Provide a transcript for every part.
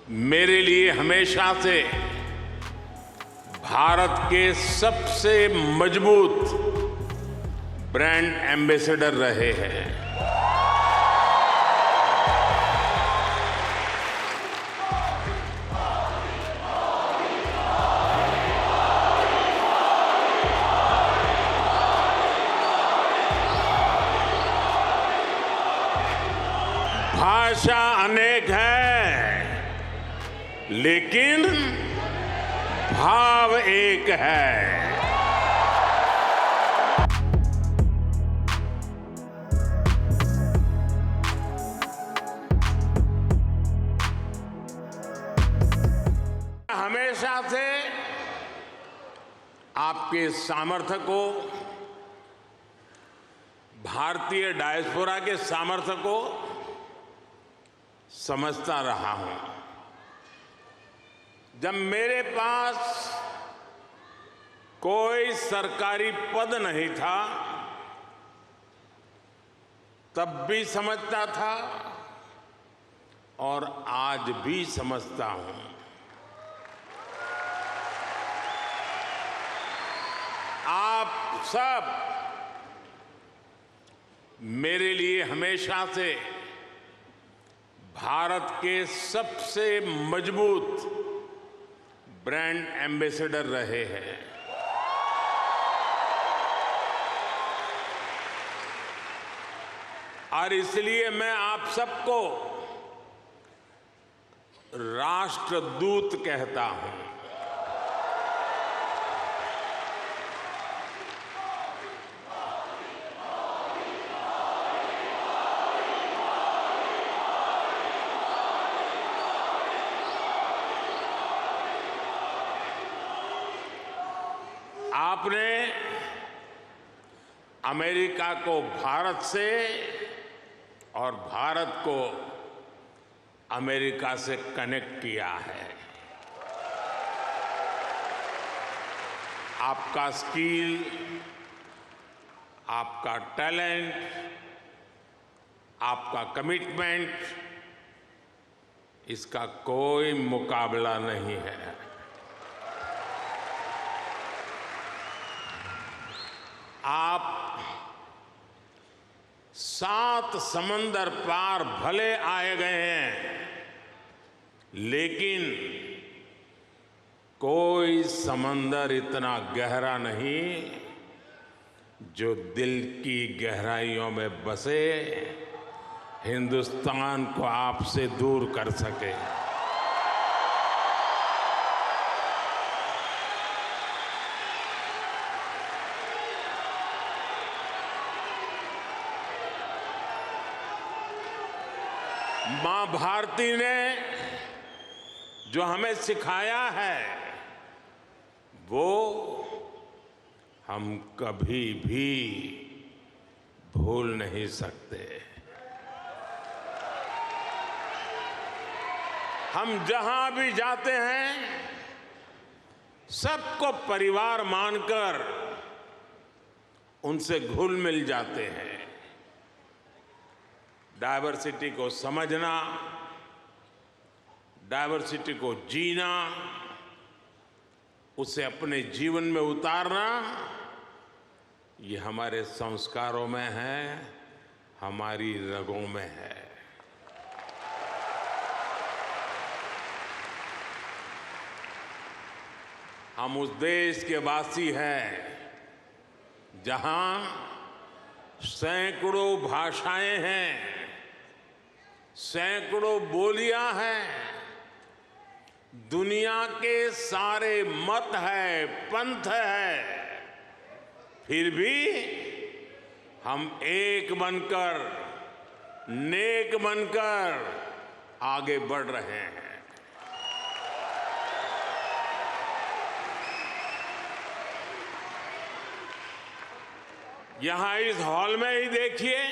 मेरे लिए हमेशा से भारत के सबसे मजबूत ब्रांड एम्बेसडर रहे हैं। भाषा अनेक है, लेकिन भाव एक है। हमेशा से आपके सामर्थ्य को, भारतीय डायस्पोरा के सामर्थ्य को समझता रहा हूं। जब मेरे पास कोई सरकारी पद नहीं था, तब भी समझता था और आज भी समझता हूं। आप सब मेरे लिए हमेशा से भारत के सबसे मजबूत ब्रांड एम्बेसडर रहे हैं। और इसलिए मैं आप सबको राष्ट्रदूत कहता हूं। आपने अमेरिका को भारत से और भारत को अमेरिका से कनेक्ट किया है। आपका स्किल, आपका टैलेंट, आपका कमिटमेंट, इसका कोई मुकाबला नहीं है। आप 7 समंदर पार भले आए गए हैं, लेकिन कोई समंदर इतना गहरा नहीं जो दिल की गहराइयों में बसे हिंदुस्तान को आपसे दूर कर सके। मां भारती ने जो हमें सिखाया है, वो हम कभी भी भूल नहीं सकते। हम जहां भी जाते हैं, सबको परिवार मानकर उनसे घुल मिल जाते हैं। डायवर्सिटी को समझना, डायवर्सिटी को जीना, उसे अपने जीवन में उतारना, ये हमारे संस्कारों में है, हमारी रगों में है। हम उस देश के वासी हैं जहां सैकड़ों भाषाएं हैं, सैकड़ों बोलियां हैं, दुनिया के सारे मत है, पंथ है, फिर भी हम एक बनकर, नेक बनकर आगे बढ़ रहे हैं। यहां इस हॉल में ही देखिए,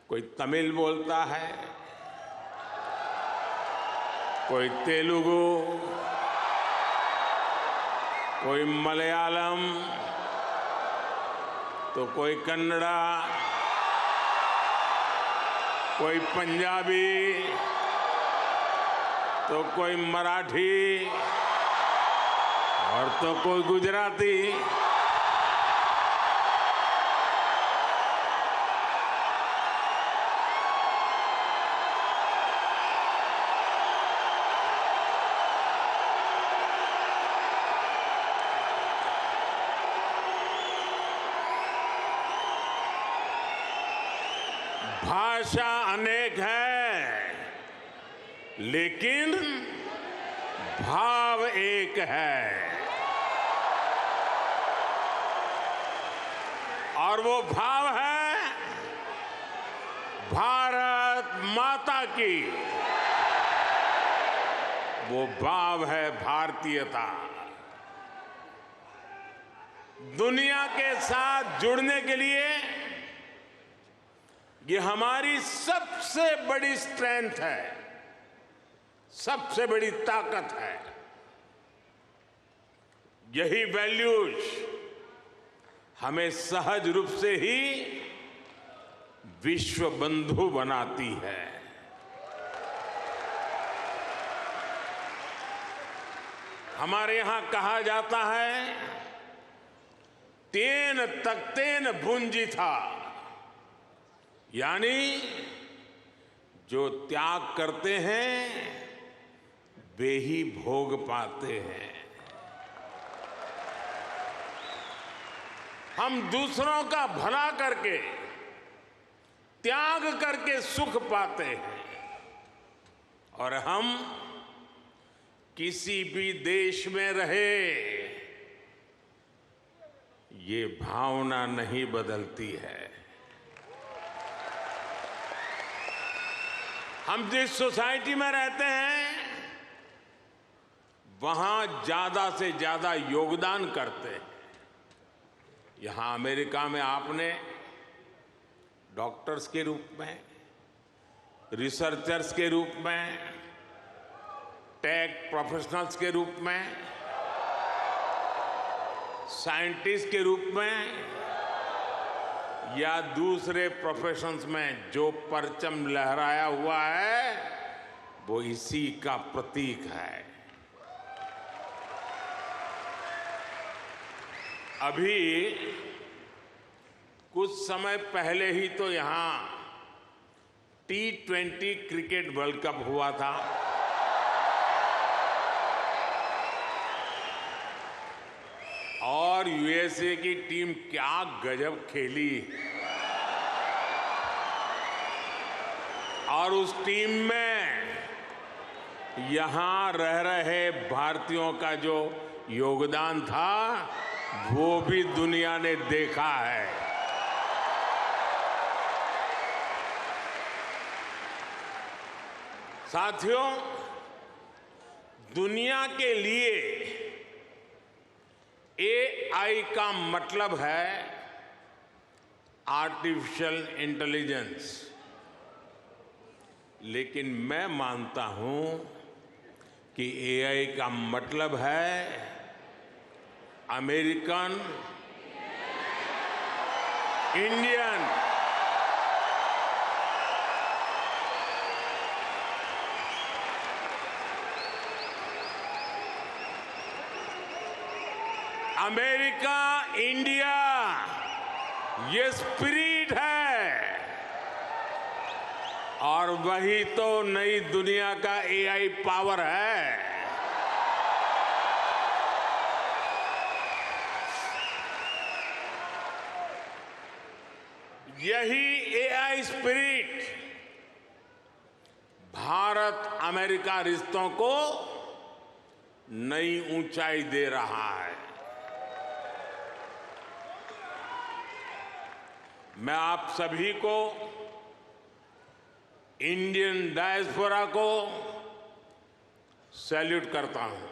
कोई तमिल बोलता है, कोई तेलुगु, कोई मलयालम, तो कोई कन्नड़ा, कोई पंजाबी, तो कोई मराठी और तो कोई गुजराती। भाषा अनेक है, लेकिन भाव एक है, और वो भाव है भारत माता की। वो भाव है भारतीयता। दुनिया के साथ जुड़ने के लिए ये हमारी सबसे बड़ी स्ट्रेंथ है, सबसे बड़ी ताकत है। यही वैल्यूज हमें सहज रूप से ही विश्व बंधु बनाती है। हमारे यहां कहा जाता है, तेन तख्तेन भुंजी था, यानी जो त्याग करते हैं वे ही भोग पाते हैं। हम दूसरों का भला करके, त्याग करके सुख पाते हैं, और हम किसी भी देश में रहे, ये भावना नहीं बदलती है। हम जिस सोसाइटी में रहते हैं वहां ज्यादा से ज्यादा योगदान करते हैं। यहां अमेरिका में आपने डॉक्टर्स के रूप में, रिसर्चर्स के रूप में, टेक प्रोफेशनल्स के रूप में, साइंटिस्ट के रूप में या दूसरे प्रोफेशंस में जो परचम लहराया हुआ है वो इसी का प्रतीक है। अभी कुछ समय पहले ही तो यहां T20 क्रिकेट वर्ल्ड कप हुआ था। और यूएसए की टीम क्या गजब खेली, और उस टीम में यहां रह रहे भारतीयों का जो योगदान था वो भी दुनिया ने देखा है। साथियों, दुनिया के लिए AI का मतलब है आर्टिफिशियल इंटेलिजेंस, लेकिन मैं मानता हूं कि AI का मतलब है अमेरिकन इंडियन। अमेरिका इंडिया, ये स्पिरिट है, और वही तो नई दुनिया का AI पावर है। यही AI स्पिरिट भारत अमेरिका रिश्तों को नई ऊंचाई दे रहा है। मैं आप सभी को, इंडियन डायस्पोरा को सैल्यूट करता हूं।